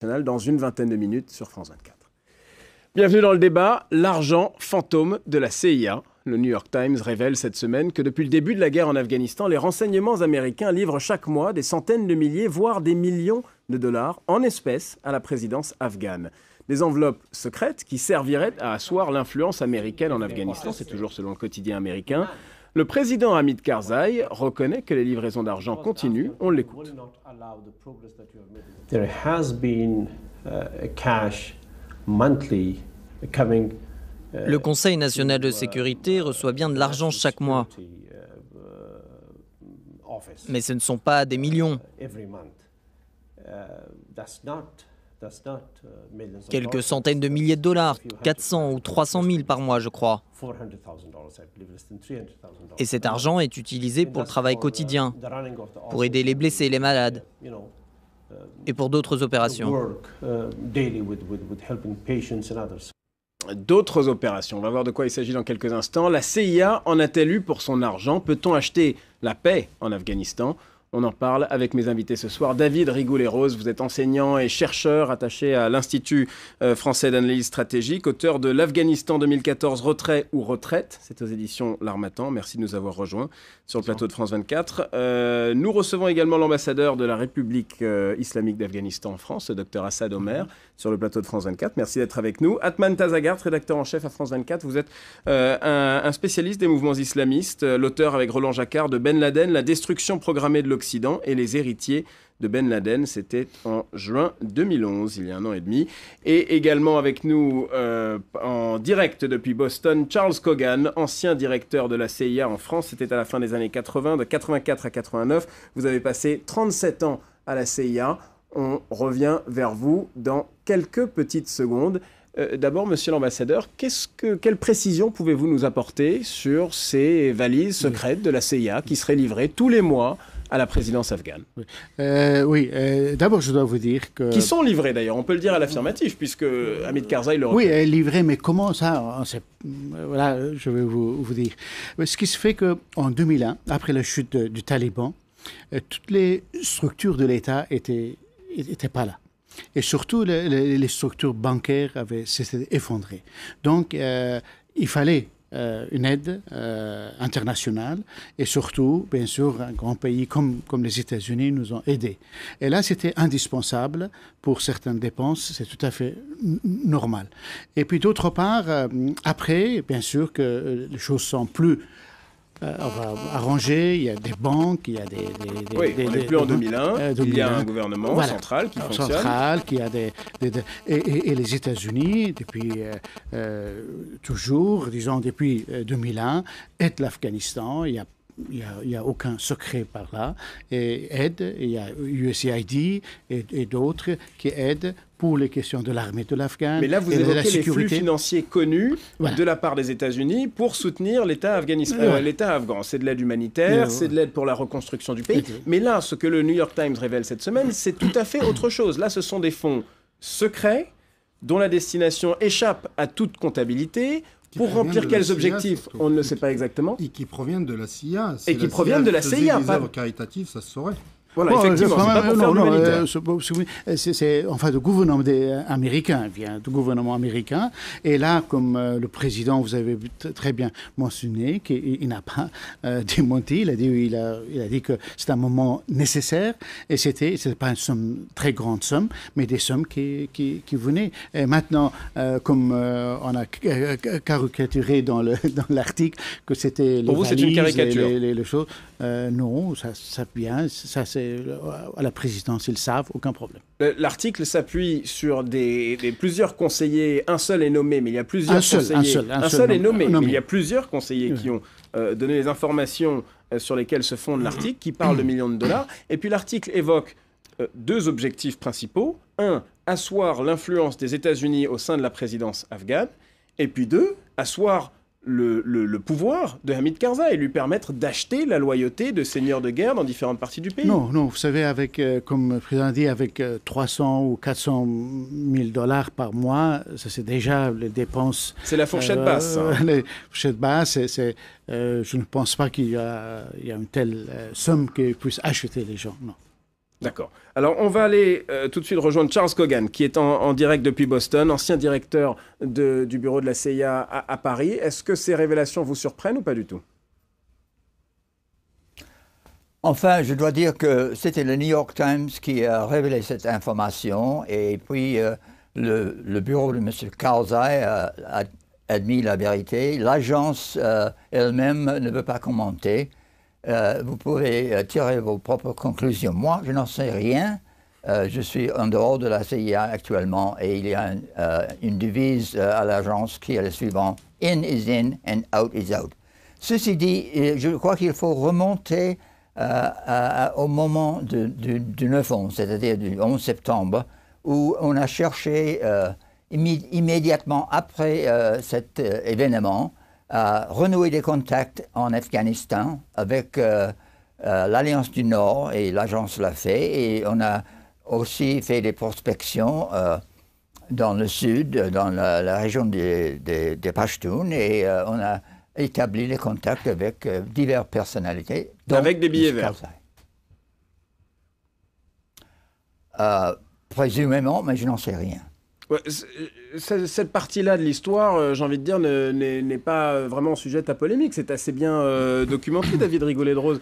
dans une vingtaine de minutes sur France 24. Bienvenue dans le débat. L'argent fantôme de la CIA. Le New York Times révèle cette semaine que depuis le début de la guerre en Afghanistan, les renseignements américains livrent chaque mois des centaines de milliers, voire des millions de dollars en espèces à la présidence afghane. Des enveloppes secrètes qui serviraient à asseoir l'influence américaine en Afghanistan, c'est toujours selon le quotidien américain. Le président Hamid Karzai reconnaît que les livraisons d'argent continuent. On l'écoute. There has been cash monthly coming. Le Conseil national de sécurité reçoit bien de l'argent chaque mois. Mais ce ne sont pas des millions. Quelques centaines de milliers de dollars, 400 ou 300 000 par mois, je crois. Et cet argent est utilisé pour le travail quotidien, pour aider les blessés et les malades, et pour d'autres opérations. D'autres opérations. On va voir de quoi il s'agit dans quelques instants. La CIA en a-t-elle eu pour son argent? Peut-on acheter la paix en Afghanistan? On en parle avec mes invités ce soir. David Rigoulet-Rose, vous êtes enseignant et chercheur attaché à l'Institut français d'analyse stratégique, auteur de l'Afghanistan 2014, retrait ou retraite. C'est aux éditions L'Harmattan. Merci de nous avoir rejoints sur le plateau de France 24. Nous recevons également l'ambassadeur de la République islamique d'Afghanistan en France, le docteur Assad Omer, sur le plateau de France 24. Merci d'être avec nous. Atman Tazagart, rédacteur en chef à France 24. Vous êtes un spécialiste des mouvements islamistes, l'auteur avec Roland Jacquard de Ben Laden, la destruction programmée de l'Occident et les héritiers de Ben Laden. C'était en juin 2011, il y a 1 an et demi. Et également avec nous en direct depuis Boston, Charles Cogan, ancien directeur de la CIA en France. C'était à la fin des années 80, de 84 à 89. Vous avez passé 37 ans à la CIA. On revient vers vous dans quelques petites secondes. D'abord, monsieur l'ambassadeur, quelle précision pouvez-vous nous apporter sur ces valises secrètes de la CIA qui seraient livrées tous les mois à la présidence afghane? D'abord, je dois vous dire que... Qui sont livrées d'ailleurs, on peut le dire à l'affirmative, puisque Hamid Karzai le reconnaît. Oui, livrées, mais comment ça? Voilà, je vais vous dire. Ce qui se fait qu'en 2001, après la chute du Taliban, toutes les structures de l'État étaient pas là. Et surtout, les structures bancaires s'étaient effondrées. Donc, il fallait une aide internationale et surtout, bien sûr, un grand pays comme les États-Unis nous ont aidés. Et là, c'était indispensable pour certaines dépenses, c'est tout à fait normal. Et puis d'autre part, après, bien sûr que les choses sont plus... on va arranger, il y a des banques, il y a des on n'est plus en 2001, il y a un gouvernement central qui fonctionne. Qui a et les États-Unis, depuis toujours, disons depuis 2001, aident l'Afghanistan. Il n'y a aucun secret par là. Et il y a USAID et d'autres qui aident pour les questions de l'armée de l'Afghan. Mais là, vous évoquez les flux financiers connus de la part des États-Unis pour soutenir l'État afghan. C'est de l'aide humanitaire, c'est de l'aide pour la reconstruction du pays. Mais là, ce que le New York Times révèle cette semaine, c'est tout à fait autre chose. Là, ce sont des fonds secrets dont la destination échappe à toute comptabilité. Pour remplir quels objectifs, on ne le sait pas exactement. Et qui proviennent de la CIA. Et qui proviennent de la CIA. Des œuvres caritatives, ça se saurait. Voilà, effectivement, c'est pas pour faire de l'humanitaire. C'est enfin le gouvernement américain, vient du gouvernement américain. Et là, comme le président, vous avez très bien mentionné, qu'il n'a pas démenti, il a dit que c'est un moment nécessaire. Et c'était pas une somme, très grande somme, mais des sommes qui venaient. Et maintenant, comme on a caricaturé dans l'article que c'était les pour vous, valises, c'est une caricature. les choses. Non, ça vient, ça c'est à la présidence, ils savent, aucun problème. L'article s'appuie sur plusieurs conseillers, un seul est nommé, mais il y a plusieurs conseillers. Un seul est nommé, mais il y a plusieurs conseillers qui ont donné les informations sur lesquelles se fonde l'article, qui parle de millions de dollars. Et puis l'article évoque 2 objectifs principaux. 1, asseoir l'influence des États-Unis au sein de la présidence afghane. Et puis 2, asseoir le pouvoir de Hamid Karzai et lui permettre d'acheter la loyauté de seigneurs de guerre dans différentes parties du pays. Non, vous savez, comme le président dit, avec 300 ou 400 000 dollars par mois, ça c'est déjà les dépenses... C'est la fourchette basse. Les fourchettes basses, je ne pense pas qu'il y a une telle somme qui puisse acheter les gens, non. D'accord. Alors, on va aller tout de suite rejoindre Charles Cogan, qui est en direct depuis Boston, ancien directeur du bureau de la CIA à Paris. Est-ce que ces révélations vous surprennent ou pas du tout? Enfin, je dois dire que c'était le New York Times qui a révélé cette information et puis le bureau de M. Karzai a admis la vérité. L'agence elle-même ne veut pas commenter. Vous pouvez tirer vos propres conclusions. Moi, je n'en sais rien. Je suis en dehors de la CIA actuellement et il y a une devise à l'agence qui est la suivante. In is in and out is out. Ceci dit, je crois qu'il faut remonter au moment du 9-11, c'est-à-dire du 11 septembre, où on a cherché immédiatement après cet événement à renouer des contacts en Afghanistan avec l'Alliance du Nord, et l'agence l'a fait, et on a aussi fait des prospections dans le sud, dans la région des Pashtuns, et on a établi les contacts avec diverses personnalités. Avec des billets verts. Présumément, mais je n'en sais rien. Ouais, cette partie-là de l'histoire, j'ai envie de dire, n'est pas vraiment sujette à polémique. C'est assez bien documenté, David Rigolet-de-Rose,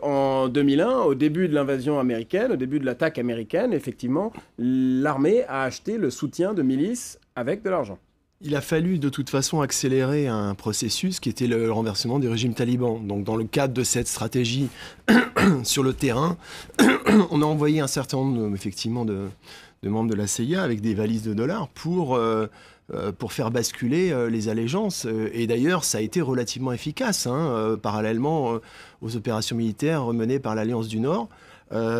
qu'en 2001, au début de l'invasion américaine, au début de l'attaque américaine, effectivement, l'armée a acheté le soutien de milices avec de l'argent. Il a fallu de toute façon accélérer un processus qui était le renversement du régime taliban. Donc dans le cadre de cette stratégie sur le terrain, on a envoyé un certain nombre effectivement de membres de la CIA avec des valises de dollars pour faire basculer les allégeances. Et d'ailleurs, ça a été relativement efficace, parallèlement aux opérations militaires menées par l'Alliance du Nord.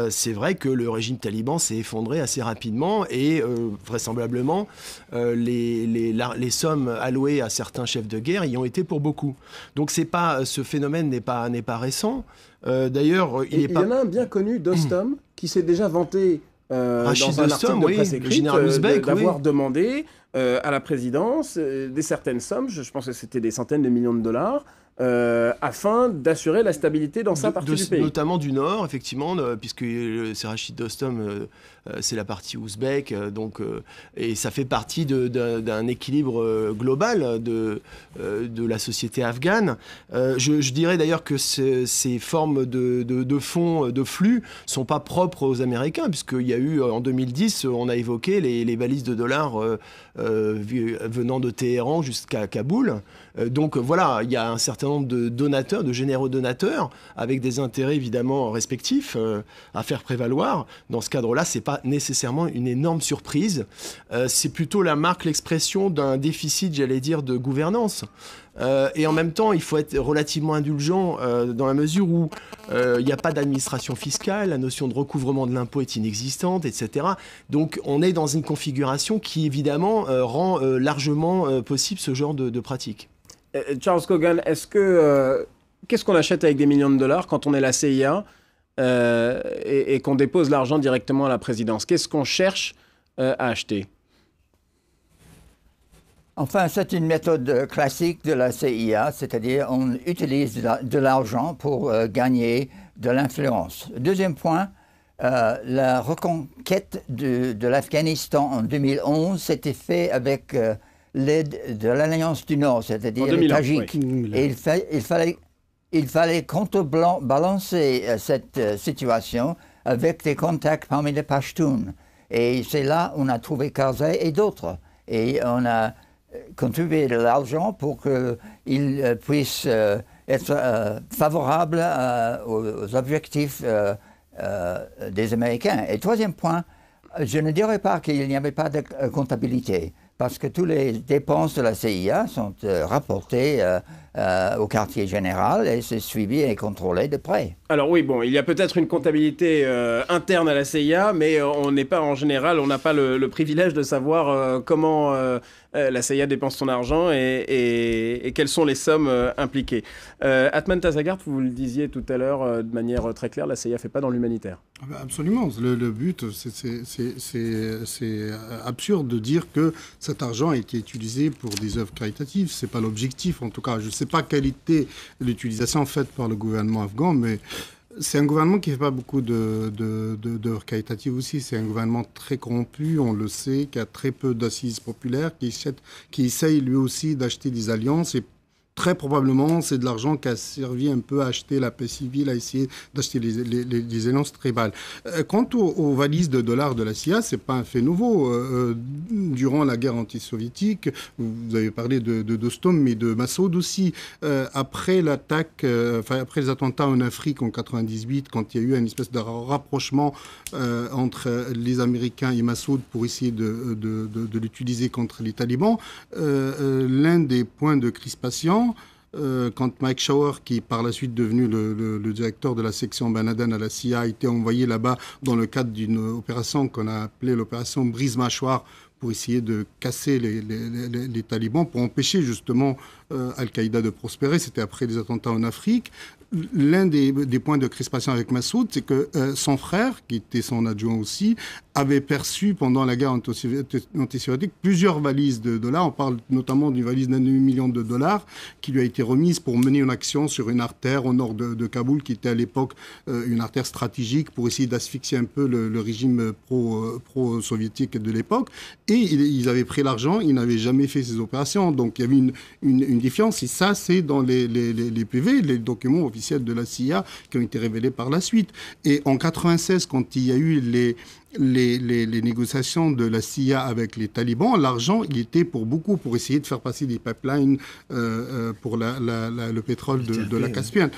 C'est vrai que le régime taliban s'est effondré assez rapidement et vraisemblablement les sommes allouées à certains chefs de guerre y ont été pour beaucoup. Donc ce phénomène n'est pas récent. D'ailleurs, il y en a un bien connu, Dostum, qui s'est déjà vanté Rachid dans un Dostum, article de presse écrite, d'avoir oui. demandé à la présidence des certaines sommes, je pense que c'était des centaines de millions de dollars, afin d'assurer la stabilité dans sa partie du pays. Notamment du Nord, effectivement, puisque c'est Rachid Dostum, c'est la partie ouzbek, et ça fait partie d'un équilibre global de la société afghane. Je dirais d'ailleurs que ces formes de fonds, de flux, ne sont pas propres aux Américains, puisqu'il y a eu, en 2010, on a évoqué les valises de dollars venant de Téhéran jusqu'à Kaboul. Donc voilà, il y a un certain nombre de donateurs, de généreux donateurs, avec des intérêts évidemment respectifs à faire prévaloir. Dans ce cadre-là, c'est pas nécessairement une énorme surprise. C'est plutôt la marque, l'expression d'un déficit, j'allais dire, de gouvernance. Et en même temps, il faut être relativement indulgent dans la mesure où il n'y a pas d'administration fiscale, la notion de recouvrement de l'impôt est inexistante, etc. Donc on est dans une configuration qui, évidemment, rend largement possible ce genre de pratique. Charles Cogan, qu'est-ce qu'on achète avec des millions de dollars quand on est la CIA et qu'on dépose l'argent directement à la présidence? Qu'est-ce qu'on cherche à acheter? Enfin, c'est une méthode classique de la CIA, c'est-à-dire on utilise de l'argent pour gagner de l'influence. Deuxième point, la reconquête de l'Afghanistan en 2011 s'était fait avec l'aide de l'Alliance du Nord, c'est-à-dire les Tajiks. Oui. Et il fallait contrebalancer cette situation avec des contacts parmi les Pashtuns. Et c'est là qu'on a trouvé Karzai et d'autres. Et on a contribué de l'argent pour qu'ils puissent être favorables aux objectifs des Américains. Et troisième point, je ne dirais pas qu'il n'y avait pas de comptabilité, parce que toutes les dépenses de la CIA sont rapportées au quartier général et c'est suivi et contrôlé de près. Alors oui, bon, il y a peut-être une comptabilité interne à la CIA, mais on n'est pas en général, on n'a pas le privilège de savoir comment la CIA dépense son argent et quelles sont les sommes impliquées. Atman Tazagart, vous le disiez tout à l'heure de manière très claire, la CIA ne fait pas dans l'humanitaire. Absolument. Le but, c'est absurde de dire que cet argent a été utilisé pour des œuvres caritatives. Ce n'est pas l'objectif, en tout cas. Je ne sais pas quelle était l'utilisation faite par le gouvernement afghan, mais C'est un gouvernement qui ne fait pas beaucoup d'œuvres caritatives aussi. C'est un gouvernement très corrompu, on le sait, qui a très peu d'assises populaires, qui essaye lui aussi d'acheter des alliances. Et très probablement, c'est de l'argent qui a servi un peu à acheter la paix civile, à essayer d'acheter les alliances tribales. Quant aux valises de dollars de la CIA, c'est pas un fait nouveau. Durant la guerre anti-soviétique, vous avez parlé de Dostum, mais de Massoud aussi. Après l'attaque, après les attentats en Afrique en 98, quand il y a eu une espèce de rapprochement entre les Américains et Massoud pour essayer de l'utiliser contre les talibans, l'un des points de crispation, quand Mike Shower, qui par la suite devenu le directeur de la section Ben Laden à la CIA, a été envoyé là-bas dans le cadre d'une opération qu'on a appelée l'opération Brise-Mâchoire, pour essayer de casser les talibans, pour empêcher justement Al-Qaïda de prospérer. C'était après les attentats en Afrique. L'un des points de crispation avec Massoud, c'est que son frère, qui était son adjoint aussi, avait perçu pendant la guerre anti-soviétique plusieurs valises de dollars. On parle notamment d'une valise d'1,5 million de dollars qui lui a été remise pour mener une action sur une artère au nord de Kaboul, qui était à l'époque une artère stratégique pour essayer d'asphyxier un peu le régime pro-soviétique de l'époque. Et ils avaient pris l'argent, ils n'avaient jamais fait ces opérations. Donc il y avait une défiance. Et ça, c'est dans les PV, les documents officiels de la CIA qui ont été révélés par la suite. Et en 1996, quand il y a eu les négociations de la CIA avec les talibans, l'argent, il était pour essayer de faire passer des pipelines pour le pétrole de la Caspienne.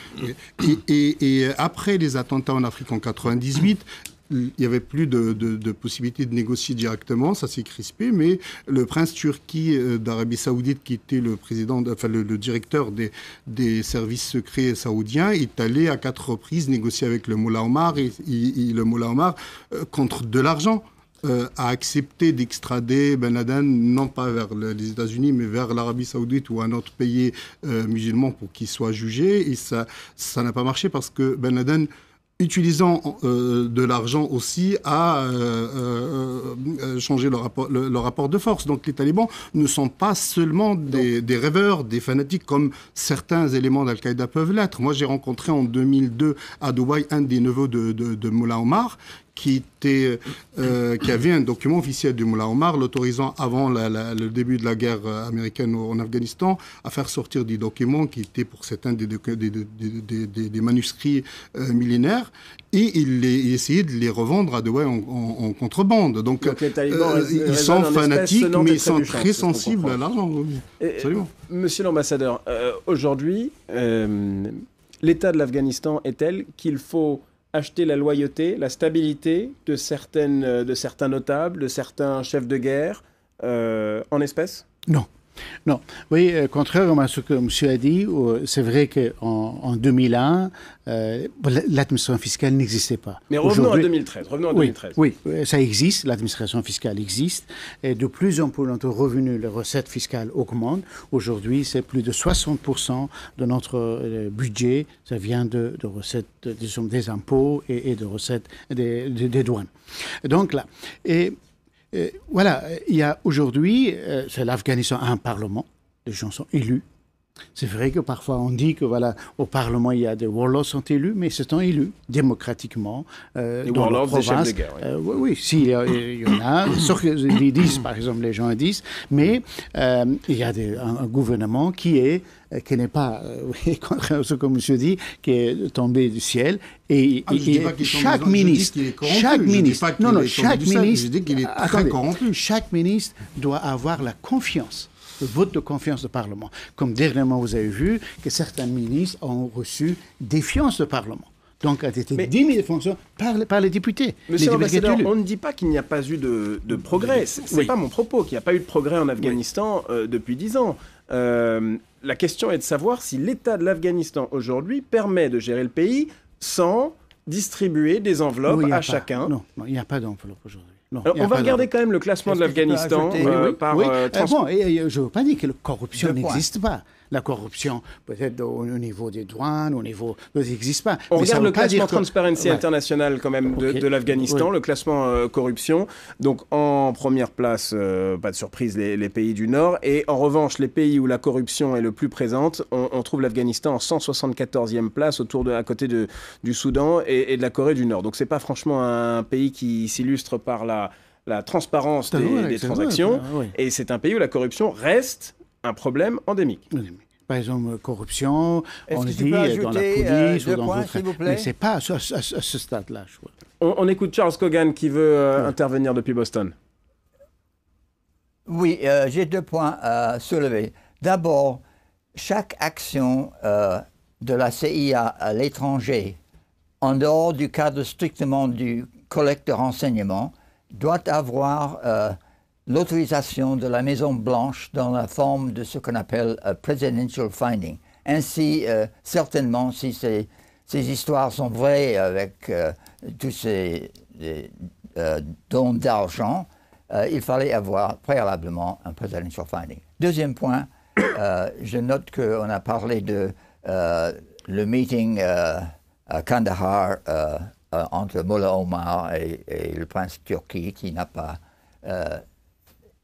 Et après les attentats en Afrique en 1998, il n'y avait plus de possibilité de négocier directement, ça s'est crispé, mais le prince Turki d'Arabie Saoudite, qui était le directeur des services secrets saoudiens, est allé à 4 reprises négocier avec le Mollah Omar, et le Mollah Omar, contre de l'argent, a accepté d'extrader Ben Laden, non pas vers les États-Unis, mais vers l'Arabie Saoudite ou un autre pays musulman pour qu'il soit jugé, et ça n'a pas marché parce que Ben Laden, utilisant de l'argent aussi, à changer le rapport de force. Donc les talibans ne sont pas seulement des rêveurs, des fanatiques, comme certains éléments d'Al-Qaïda peuvent l'être. Moi, j'ai rencontré en 2002 à Dubaï un des neveux de Mollah Omar, qui avait un document officiel du Mollah Omar l'autorisant, avant le début de la guerre américaine en Afghanistan, à faire sortir des documents qui étaient pour certains des manuscrits millénaires, et il essayait de les revendre à Dubaï en contrebande. Donc les talibans ils sont fanatiques, mais ils sont très sensibles à l'argent. Absolument. Monsieur l'ambassadeur, aujourd'hui, l'état de l'Afghanistan est tel qu'il faut acheter la loyauté, la stabilité de certains notables, de certains chefs de guerre en espèces? Non. Non. Oui, contrairement à ce que monsieur a dit, c'est vrai qu'en 2001, l'administration fiscale n'existait pas. Mais revenons à 2013. Oui, ça existe, l'administration fiscale existe. Et de plus en plus, notre revenu, les recettes fiscales augmentent. Aujourd'hui, c'est plus de 60% de notre budget, ça vient de recettes des impôts et de recettes des douanes. Donc là, voilà, il y a aujourd'hui, l'Afghanistan a un parlement, les gens sont élus. C'est vrai que parfois on dit que voilà, au parlement il y a des warlords sont élus, mais ils sont élus démocratiquement dans leur province. Des chefs de guerre, oui, si, il y en a, sauf qu'ils disent, par exemple, les gens disent, mais il y a un gouvernement qui n'est pas, contrairement à ce que monsieur dit, qui est tombé du ciel. Et chaque ministre doit avoir la confiance, le vote de confiance du Parlement. Comme dernièrement, vous avez vu que certains ministres ont reçu défiance du Parlement. Donc, a été démis de fonction par les députés. Monsieur l'ambassadeur, on ne dit pas qu'il n'y a pas eu de progrès. Ce n'est pas mon propos, qu'il n'y a pas eu de progrès en Afghanistan depuis 10 ans. La question est de savoir si l'État de l'Afghanistan aujourd'hui permet de gérer le pays sans distribuer des enveloppes à chacun. Non, il n'y a pas d'enveloppe aujourd'hui. Alors, on va regarder quand même le classement de l'Afghanistan par Bon, et je ne veux pas dire que la corruption n'existe pas. La corruption, peut-être au niveau des douanes, au niveau... Ça n'existe pas. On Mais regarde le classement que... Transparency International quand même de l'Afghanistan, le classement corruption. Donc en première place, pas de surprise, les pays du Nord. Et en revanche, les pays où la corruption est le plus présente, on trouve l'Afghanistan en 174e place, à côté du Soudan et de la Corée du Nord. Donc c'est pas franchement un pays qui s'illustre par la transparence des transactions. Et c'est un pays où la corruption reste un problème endémique. Par exemple, corruption, on le dit dans la police ou dans d'autres... Mais ce n'est pas à ce stade-là, je crois. On écoute Charles Cogan qui veut intervenir depuis Boston. Oui, j'ai 2 points à soulever. D'abord, chaque action de la CIA à l'étranger, en dehors du cadre strictement du collecte de renseignements, doit avoir l'autorisation de la Maison-Blanche dans la forme de ce qu'on appelle presidential finding. Ainsi, certainement, si ces histoires sont vraies avec tous ces dons d'argent, il fallait avoir préalablement un presidential finding. Deuxième point, je note qu'on a parlé de le meeting à Kandahar entre Mullah Omar et le prince Turki qui n'a pas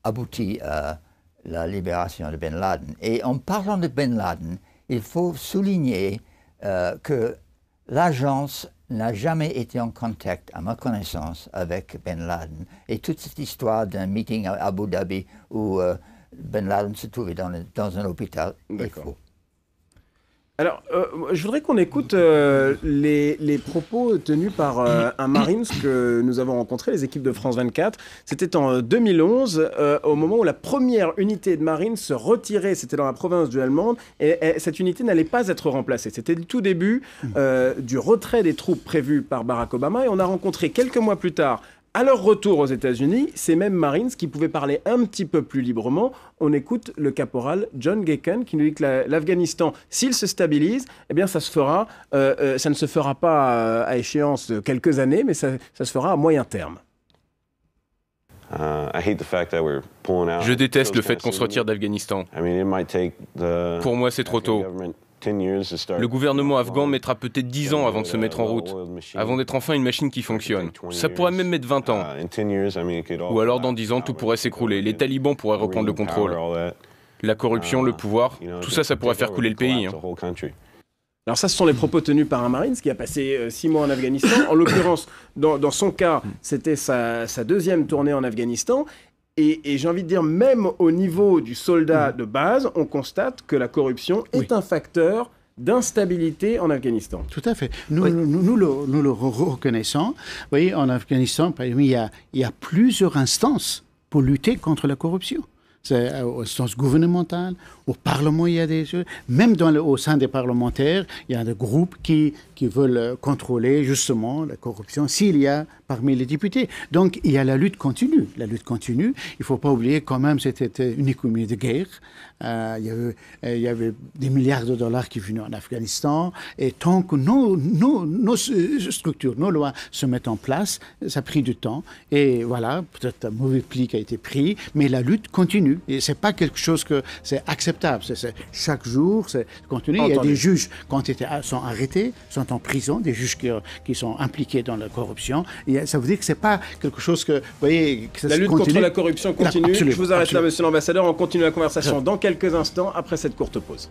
abouti à la libération de Ben Laden. Et en parlant de Ben Laden, il faut souligner que l'agence n'a jamais été en contact, à ma connaissance, avec Ben Laden. Et toute cette histoire d'un meeting à Abu Dhabi où Ben Laden se trouvait dans un hôpital est faux. Alors, je voudrais qu'on écoute les propos tenus par un Marines que nous avons rencontré, les équipes de France 24. C'était en 2011, au moment où la première unité de Marines se retirait, c'était dans la province du Helmand, et cette unité n'allait pas être remplacée. C'était le tout début du retrait des troupes prévues par Barack Obama, et on a rencontré quelques mois plus tard, à leur retour aux États-Unis, ces mêmes Marines qui pouvaient parler un petit peu plus librement. On écoute le caporal John Gaken qui nous dit que l'Afghanistan, s'il se stabilise, eh bien ça ne se fera pas à échéance de quelques années, mais ça se fera à moyen terme. Je déteste le fait qu'on se retire d'Afghanistan. Pour moi, c'est trop tôt. Le gouvernement afghan mettra peut-être 10 ans avant de se mettre en route, avant d'être enfin une machine qui fonctionne. Ça pourrait même mettre 20 ans. Ou alors dans 10 ans, tout pourrait s'écrouler. Les talibans pourraient reprendre le contrôle. La corruption, le pouvoir, tout ça, ça pourrait faire couler le pays. Alors ça, ce sont les propos tenus par un Marine qui a passé 6 mois en Afghanistan. En l'occurrence, dans son cas, c'était sa deuxième tournée en Afghanistan. Et j'ai envie de dire, même au niveau du soldat de base, on constate que la corruption est un facteur d'instabilité en Afghanistan. Tout à fait. Nous le reconnaissons. Vous voyez, en Afghanistan, par exemple, il y a plusieurs instances pour lutter contre la corruption. C'est aux instances gouvernementales, au Parlement, il y a des choses. Même au sein des parlementaires, il y a des groupes qui veulent contrôler justement la corruption s'il y a parmi les députés. Donc, il y a la lutte continue. La lutte continue. Il ne faut pas oublier quand même, c'était une économie de guerre. Il y avait des milliards de dollars qui venaient en Afghanistan. Et tant que nos structures, nos lois se mettent en place, ça a pris du temps. Et voilà, peut-être un mauvais pli qui a été pris, mais la lutte continue. Et ce n'est pas quelque chose que c'est acceptable. Chaque jour, c'est continu. Il y a des juges, quand ils sont arrêtés, sont en prison, des juges qui sont impliqués dans la corruption. Et ça veut dire que ce n'est pas quelque chose que, vous voyez, que ça la lutte continue. contre la corruption continue. Absolument, je vous arrête absolument. là, monsieur l'ambassadeur. On continue la conversation dans quelques instants après cette courte pause.